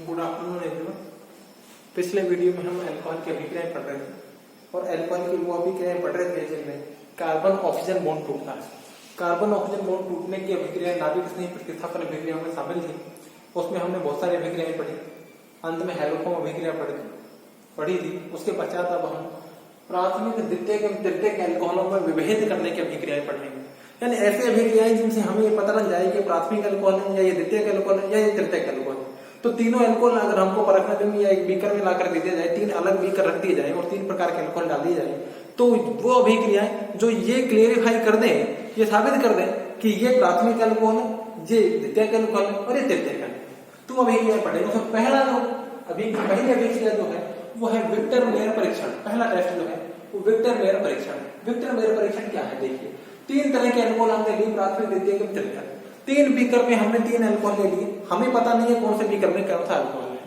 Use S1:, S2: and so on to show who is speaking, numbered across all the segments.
S1: Good afternoon everyone. पिछले video में हम अल्कोहल की अभिक्रियाएं पढ़ रहे थे और अल्कोहल की वो अभिक्रियाएं पढ़ रहे थे जिनमें कार्बन ऑक्सीजन बॉन्ड टूटता है। कार्बन ऑक्सीजन बॉन्ड टूटने की अभिक्रिया नाभिक स्नेह प्रतिस्थापन अभिक्रियाओं में शामिल थी। उसमें हमने बहुत सारी अभिक्रियाएं पढ़ी। अंत में हैलोफॉर्म अभिक्रिया पढ़ी थी। उसके पश्चात अब हम प्राथमिक द्वितीयक एवं तृतीयक अल्कोहलों में विभेद करने की अभिक्रियाएं पढ़ेंगे। यानी ऐसी अभिक्रियाएं जिनसे हमें ये पता लग जाए कि प्राथमिक अल्कोहल है या ये द्वितीयक अल्कोहल है या ये तृतीयक अल्कोहल है। तो तीनों अल्कोहल अगर हमको परखने में या एक बीकर में लाकर दे दिया जाए, तीन अलग बीकर रख दिए जाए और तीन प्रकार के अल्कोहल डाल दिए जाए, तो वो अभिक्रियाएं जो ये क्लियरिफाई कर दें, ये साबित कर दें कि ये प्राथमिक अल्कोहल है, ये द्वितीयक अल्कोहल है और ये तृतीयक है। तो अभिक्रियाएं पढ़ेंगे। उसमें पहला जो पहली अभिक्रिया जो है वो है विक्टर मेयर परीक्षण। पहला टेस्ट जो है वो विक्टर मेयर परीक्षण है। विक्टर मेयर परीक्षण क्या है? देखिए, तीन तरह के अल्कोहल हमने लिए, प्राथमिक द्वितीयक एवं तृतीयक। तीन बीकर में हमने तीन अल्कोहल ले लिए। हमें पता नहीं है कौन से बीकर में कौन सा अल्कोहल है।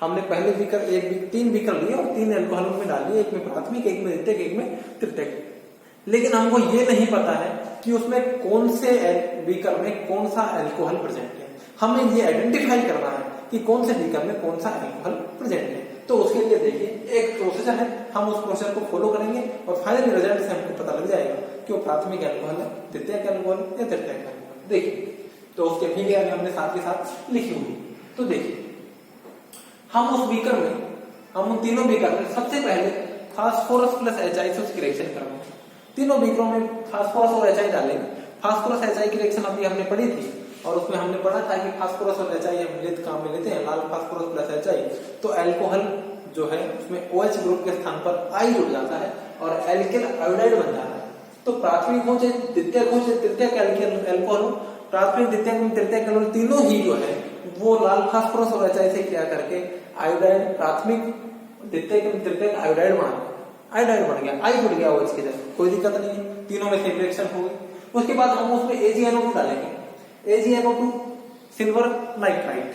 S1: हमने पहले बीकर तीन बीकर लिए और तीन अल्कोहल में डाल दिए, एक में प्राथमिक, एक में द्वितीयक, एक में तृतीयक। लेकिन हमको ये नहीं पता है कि उसमें कौन से बीकर में कौन सा अल्कोहल प्रेजेंट है। हमें ये आइडेंटिफाई करना है कि कौन से बीकर में कौन सा अल्कोहल प्रेजेंट है। तो उसके लिए देखिए एक प्रोसीजर है, हम उस प्रोसीजर को फॉलो करेंगे और फाइनल रिजल्ट से हमको पता लग जाएगा कि वो प्राथमिक अल्कोहल है, द्वितीयक अल्कोहल या तृतीयक अल्कोहल। देखिए, तो उसके अभिक्रिया में हमने साथ के साथ लिखी हुई। तो देखिए, हम उस बीकर में, हम उन तीनों बीकर में सबसे पहले फास्फोरस प्लस HI से उसकी रिएक्शन करेंगे। तीनों बीकरों में फास्फोरस और HI डालेंगे। फास्फोरस HI की रिएक्शन अभी हमने पढ़ी थी और उसमें हमने पढ़ा था कि फास्फोरस और HI हम मिलित काम में लेते हैं, लाल फास्फोरस प्लस HI, तो अल्कोहल जो है उसमें OH ग्रुप के स्थान पर I जुड़ जाता है और एल्किल आयोडाइड बन जाता है। तो प्राथमिक हो चाहे द्वितीयक हो चाहे तृतीयक अल्कोहल हो, प्राथमिक द्वितीयक तृतीयक अल्कोहल तीनों ही जो है वो लाल फास्फोरस और HI से क्रिया करके आयोडाइड, प्राथमिक द्वितीयक तृतीयक आयोडाइड बन गया, I जुड़ गया OH की जगह, कोई दिक्कत नहीं है, तीनों में सेम रिएक्शन हो गई। उसके बाद हम उसमें AgNO2 डालेंगे। AgNO2 सिल्वर नाइट्राइट,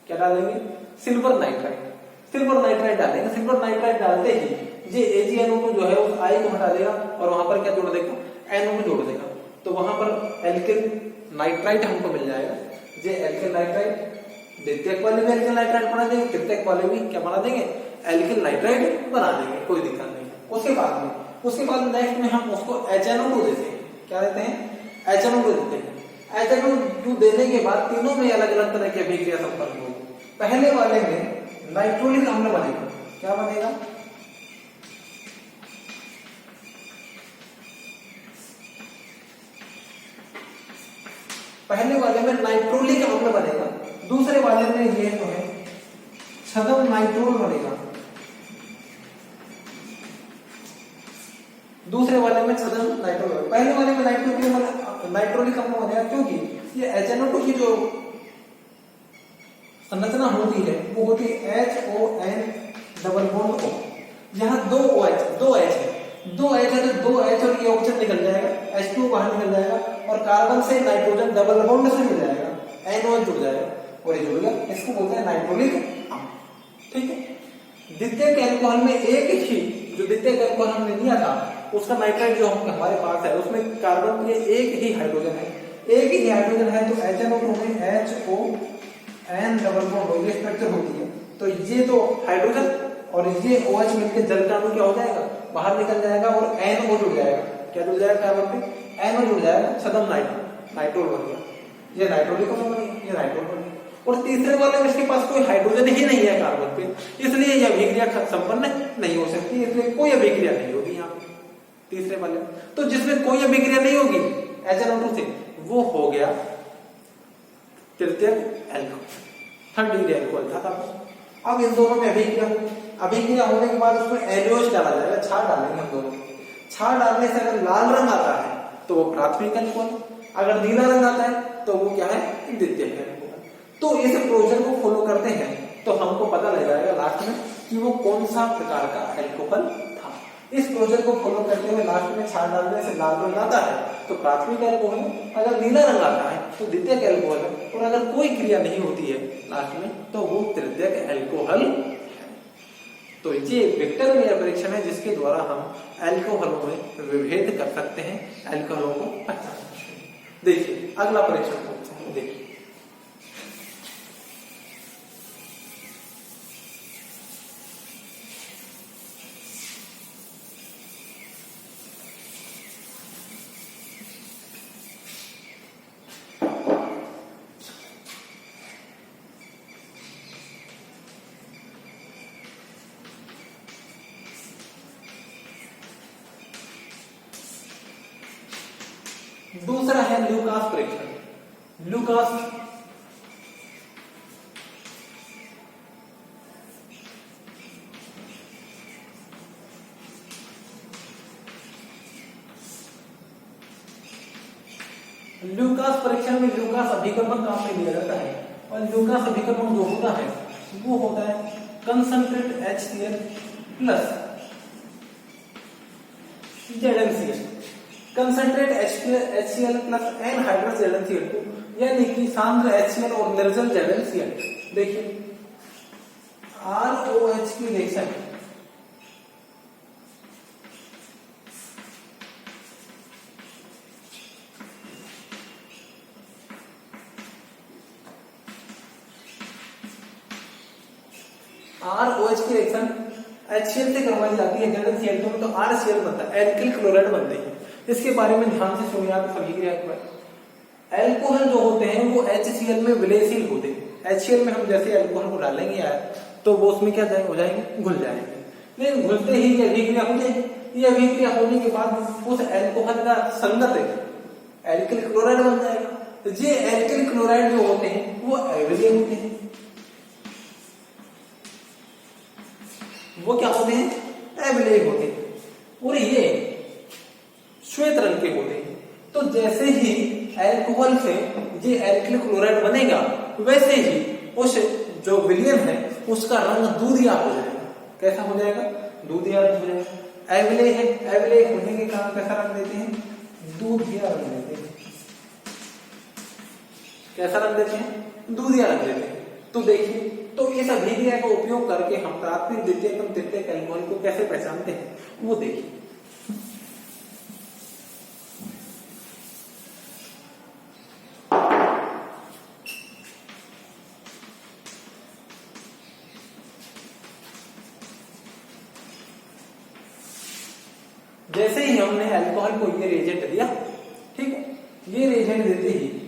S1: क्या डालेंगे? सिल्वर नाइट्राइट डालेंगे। सिल्वर नाइट्राइट डालते ही ये AgNO2 जो है उस I को हटा देगा और वहां पर क्या जोड़ देगा? NO को जोड़ देगा। तो वहां पर एल्किल नाइट्राइट हमको मिल जाएगा। ये एल्किल नाइट्राइट द्वितीयक वाले भी एल्किल नाइट्राइट बना देंगे, तृतीयक वाले भी क्या बना देंगे? एल्किल नाइट्राइट बना देंगे, कोई दिक्कत नहीं। उसके बाद नेक्स्ट में हम उसको HNO2 देते हैं। क्या देते हैं? HNO2 देते हैं। HNO2 देने के बाद तीनों में अलग अलग तरह की अभिक्रिया संपन्न होगी। पहले वाले में नाइट्रोलिक अम्ल बनेगा। क्या बनेगा? पहले वाले में नाइट्रोलिक अम्ल बनेगा। दूसरे वाले में ये जो है छद्म नाइट्रोल बनेगा। दूसरे वाले में छद्म नाइट्रोल, पहले वाले में नाइट्रोलिक अम्ल बनेगा क्योंकि ये HNO2 की जो संरचना होती है वो होती है HON डबल बॉन्ड O। यहाँ दो H है, तो दो H और ये ऑक्सीजन निकल जाएगा, H2 बाहर निकल जाएगा और कार्बन से नाइट्रोजन डबल बॉन्ड से मिल जाएगा, NOH जुड़ जाएगा और ये जुड़ गया, इसको बोलते हैं नाइट्रोलिक अम्ल। ठीक है। द्वितीयक अल्कोहल में एक ही, जो द्वितीयक अल्कोहल हमने लिया था उसका नाइट्राइट जो हमारे पास है उसमें कार्बन ये एक ही हाइड्रोजन है, तो HNO2 में HON डबल बॉन्ड हो, ये स्ट्रक्चर होती है। तो ये तो हाइड्रोजन और ये OH मिलकर जल का अणु क्या हो जाएगा? बाहर निकल जाएगा और NO जुड़ जाएगा। क्या जुड़ जाएगा कार्बन पे? NO जुड़ जाएगा, छद्म नाइट्रोल बन गया। ये नाइट्रोलिक अम्ल बन गया, ये नाइट्रोल बन गया। और तीसरे वाले में इसके पास कोई हाइड्रोजन ही नहीं है कार्बन पे, इसलिए यह अभिक्रिया संपन्न नहीं हो सकती, इसलिए कोई अभिक्रिया नहीं होगी यहाँ पे तीसरे वाले। तो जिसमें कोई अभिक्रिया नहीं होगी HNO2 से, वो हो गया तृतीयक अल्कोहल, थर्ड डिग्री अल्कोहल था तब। अब इन दोनों में अभिक्रिया होने के बाद उसमें NaOH डाला जाएगा, क्षार डालेंगे हम दोनों। क्षार डालने से अगर लाल रंग आता है तो वो प्राथमिक अल्कोहल, अगर नीला रंग आता है तो वो क्या है? द्वितीयक अल्कोहल। तो इस प्रोसीजर को फॉलो करते हैं तो हमको पता लग जाएगा लास्ट में कि वो कौन सा प्रकार का अल्कोहल था। इस प्रोसीजर को फॉलो करते हुए लास्ट में क्षार डालने से लाल रंग आता है तो प्राथमिक अल्कोहल, अगर नीला रंग आता है तो द्वितीयक अल्कोहल है, और अगर कोई क्रिया नहीं होती है लास्ट में तो वो तृतीयक अल्कोहल है। तो ये विक्टर मेयर परीक्षण है जिसके द्वारा हम अल्कोहलों में विभेद कर सकते हैं, अल्कोहलों को पहचान सकते हैं। देखिए अगला परीक्षण देखिए, दूसरा है लुकास परीक्षण। लुकास परीक्षण में लुकास अभिकर्मक काम में लिया जाता है और लुकास अभिकर्मक जो होता है वो होता है concentrate HCl plus ZnCl। Concentrate HCl plus anhydrous ZnCl2 यानी कि सांद्र HCl और निर्जल ZnCl। देखिए ROH की रिएक्शन ROH की रिएक्शन HCl से करवाई जाती है ZnCl2 में, तो RCl बनता है, एल्किल क्लोराइड बनते हैं। इसके बारे में ध्यान से सुनिए आप सभी क्रिया के बारे। एल्कोहल जो होते हैं वो HCl में विलयशील होते हैं। HCl में हम जैसे एल्कोहल को डालेंगे यार तो वो उसमें क्या हो जाएंगे, घुल जाएंगे। लेकिन घुलते ही ये अभिक्रिया हो जाएगी। ये अभिक्रिया होने के बाद उस एल्कोहल का संगत एल्किल क्लोराइड बन जाएगा। तो ये एल्किल क्लोराइड जो होते हैं वो अविलेय होते हैं। वो क्या होते हैं, अविलेय होते हैं और ये श्वेत रंग के होते हैं। तो जैसे ही एल्कोहल से ये एल्किल क्लोराइड बनेगा वैसे ही उस जो विलयन है उसका रंग दूधिया हो जाएगा। कैसा हो जाएगा, दूधिया रंग हो जाएगा। अविलेय है, अविलेय होने के कारण कैसा रंग देते हैं, दूधिया रंग देते हैं। कैसा रंग देते हैं, दूधिया रंग देते हैं। तो देखिए, तो इस अभिक्रिया का उपयोग करके हम प्राथमिक द्वितीयक एवं तृतीयक एल्कोहल को कैसे पहचानते हैं वो देखिए। जैसे ही हमने अल्कोहल को ये रिएजेंट दिया, ठीक है, ये रिएजेंट देते ही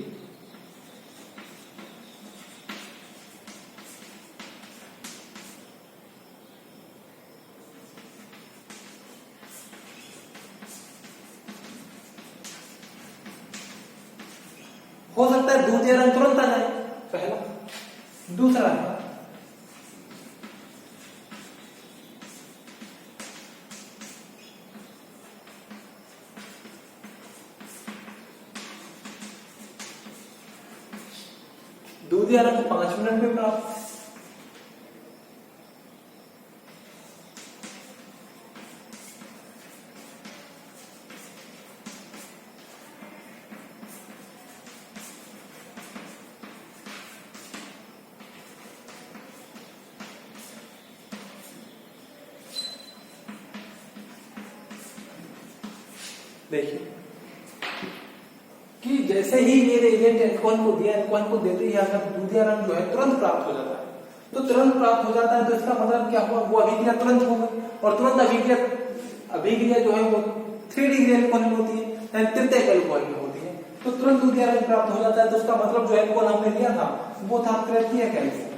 S1: हो सकता है दूधिया रंग तुरंत आ जाए, पहला। दूसरा है दूधिया रंग 5 मिनट में प्राप्त। देखिए कि जैसे ही ये रिएजेंट एल्कोहल को दिया, एल्कोहल को देते ही अगर दूधिया रंग जो है तुरंत प्राप्त हो जाता है, तो तुरंत प्राप्त हो जाता है तो इसका मतलब क्या हुआ, वो अभिक्रिया तुरंत हो गई। और तुरंत अभिक्रिया जो है वो 3 डिग्री एल्कोहल में होती है, तृतीयक एल्कोहल में होती है। तो तुरंत दूधिया रंग प्राप्त हो जाता है। तो उसका मतलब जो एल्कोहल हमने लिया था वो था तृतीयक एल्कोहल।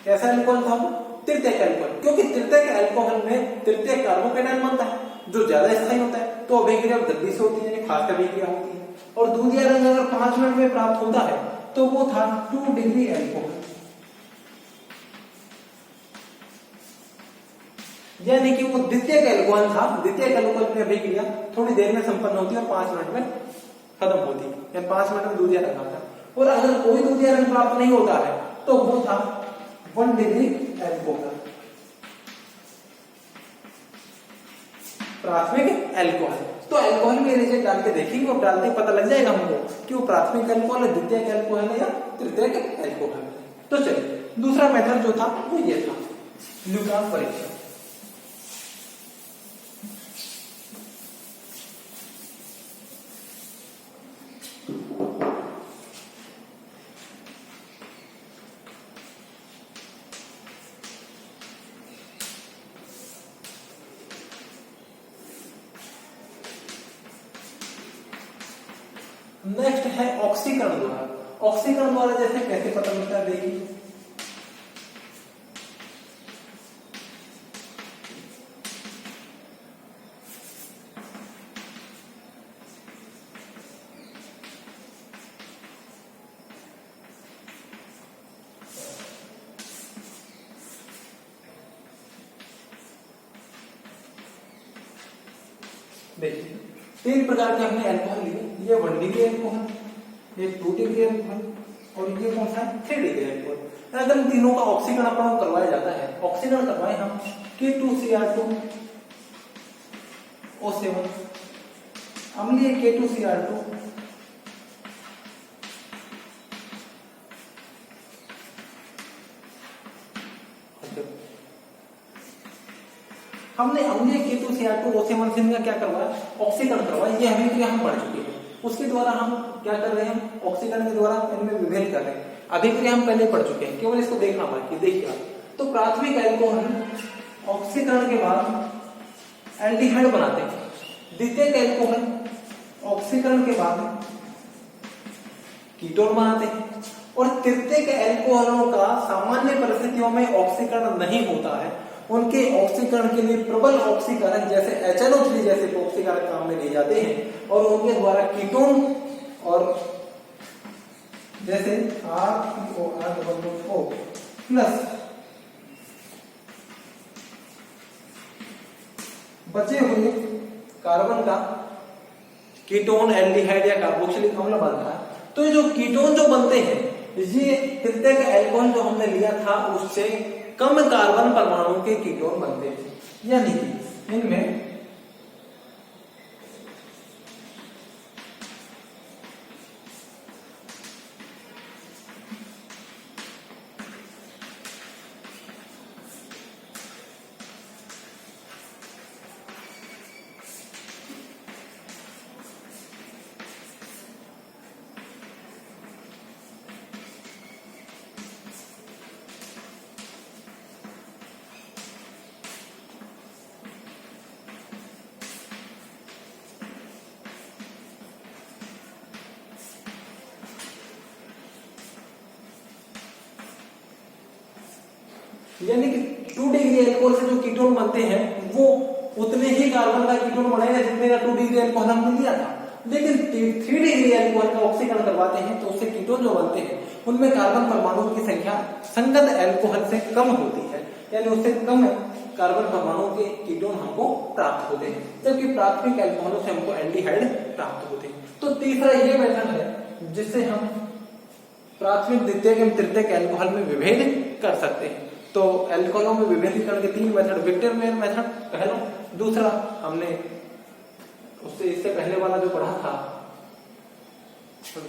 S1: कैसा एल्कोहल था, तृतीयक एल्कोहल, क्योंकि तृतीयक एल्कोहल में तृतीयक कार्बोकेटायन बनता है जो ज्यादा स्थायी होता है, तो अभिक्रिया जल्दी से होती है, फास्ट अभिक्रिया होती है। और दूधिया रंग अगर 5 मिनट में प्राप्त होता है तो वो था 2 डिग्री एल्कोहल, यानी कि वो द्वितीयक एल्कोहल था। द्वितीयक एल्कोहल की अभिक्रिया थोड़ी देर में संपन्न होती है और 5 मिनट में खत्म होती है, या 5 मिनट में दूधिया रंग आता है। और अगर कोई दूधिया रंग प्राप्त नहीं होता है तो वो था 1 डिग्री एल्कोहल, प्राथमिक एल्कोहल। तो एल्कोहल में रिएजेंट डाल के देखेंगे और डालते ही पता लग जाएगा हमको कि वो प्राथमिक एल्कोहल है, द्वितीयक एल्कोहल है या तृतीयक एल्कोहल है। तो चलिए, दूसरा मेथड जो था वो ये था, लुकास परीक्षण। नेक्स्ट है ऑक्सीकरण द्वारा। ऑक्सीकरण द्वारा जैसे कैसे पता लगता है, देखिए देखिए 3 प्रकार के हमने अल्कोहल लिए, ये 1 डिग्री अल्कोहल, ये 2 डिग्री अल्कोहल और ये कौन सा है 3 डिग्री अल्कोहल। अगर इन तीनों का ऑक्सीकरण अपन को करवाया जाता है, ऑक्सीकरण करवाए हम K2Cr2O7 अम्लीय K2Cr2 हमने अम्लीय K2Cr2O7 से इनका क्या करवाया, ऑक्सीकरण करवाया। ये हमें क्रिया हम पढ़ चुके हैं, उसके द्वारा हम क्या कर रहे हैं, ऑक्सीकरण के द्वारा इनमें विभेद कर रहे हैं। अभिक्रिया हम पहले पढ़ चुके हैं, केवल इसको देखना बाकी। देखिए आप, तो प्राथमिक अल्कोहल ऑक्सीकरण के बाद एल्डिहाइड बनाते हैं, द्वितीयक अल्कोहल ऑक्सीकरण के बाद कीटोन बनाते हैं, और तृतीयक अल्कोहलों का सामान्य परिस्थितियों में ऑक्सीकरण नहीं होता है। उनके ऑक्सीकरण के लिए प्रबल ऑक्सीकारक जैसे HNO3 जैसे ऑक्सीकारक काम में लिए जाते हैं, और उनके द्वारा कीटोन और जैसे RPOR प्लस बचे हुए कार्बन का कीटोन एल्डिहाइड या कार्बोक्सिलिक अम्ल बनता है। तो ये जो कीटोन जो बनते हैं, ये तृतीयक अल्कोहल जो हमने लिया था उससे कम कार्बन परमाणु के कीटोन बनते हैं, यानी कि इनमें यानी कि 2 डिग्री अल्कोहल से जो कीटोन बनते हैं वो उतने ही कार्बन का कीटोन बनेगा जितने का 2 डिग्री अल्कोहल हमने लिया था। लेकिन 3 डिग्री अल्कोहल का ऑक्सीकरण करवाते हैं तो उससे कीटोन जो बनते हैं उनमें कार्बन परमाणुओं की संख्या संगत अल्कोहल से कम होती है, यानी उससे कम कार्बन परमाणुओं के कीटोन हमको प्राप्त होते हैं, जबकि प्राथमिक अल्कोहलों से हमको एल्डिहाइड प्राप्त होते हैं। तो तीसरा ये मेथड है जिससे हम प्राथमिक, द्वितीयक एवं तृतीयक अल्कोहल में विभेद कर सकते हैं। तो अल्कोहलों में विभेदीकरण के 3 मेथड, विक्टर मेयर मेथड पहला, दूसरा हमने उससे इससे पहले वाला जो पढ़ा था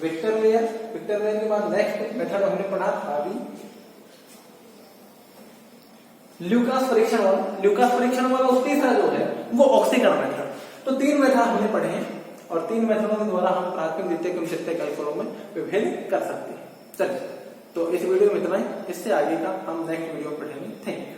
S1: विक्टर मेयर के बाद नेक्स्ट मेथड हमने पढ़ा था अभी ल्यूकास परीक्षण वाला और तीसरा जो है वो ऑक्सीकरण मेथड। तो 3 मेथड हमने पढ़े हैं और 3 मेथडों के द्वारा हम प्राथमिक, द्वितीयक एवं तृतीयक अल्कोहलों में विभेद कर सकते हैं। चलिए, तो इस वीडियो में इतना ही, इससे आगे का हम नेक्स्ट वीडियो में पढ़ेंगे। Thank you.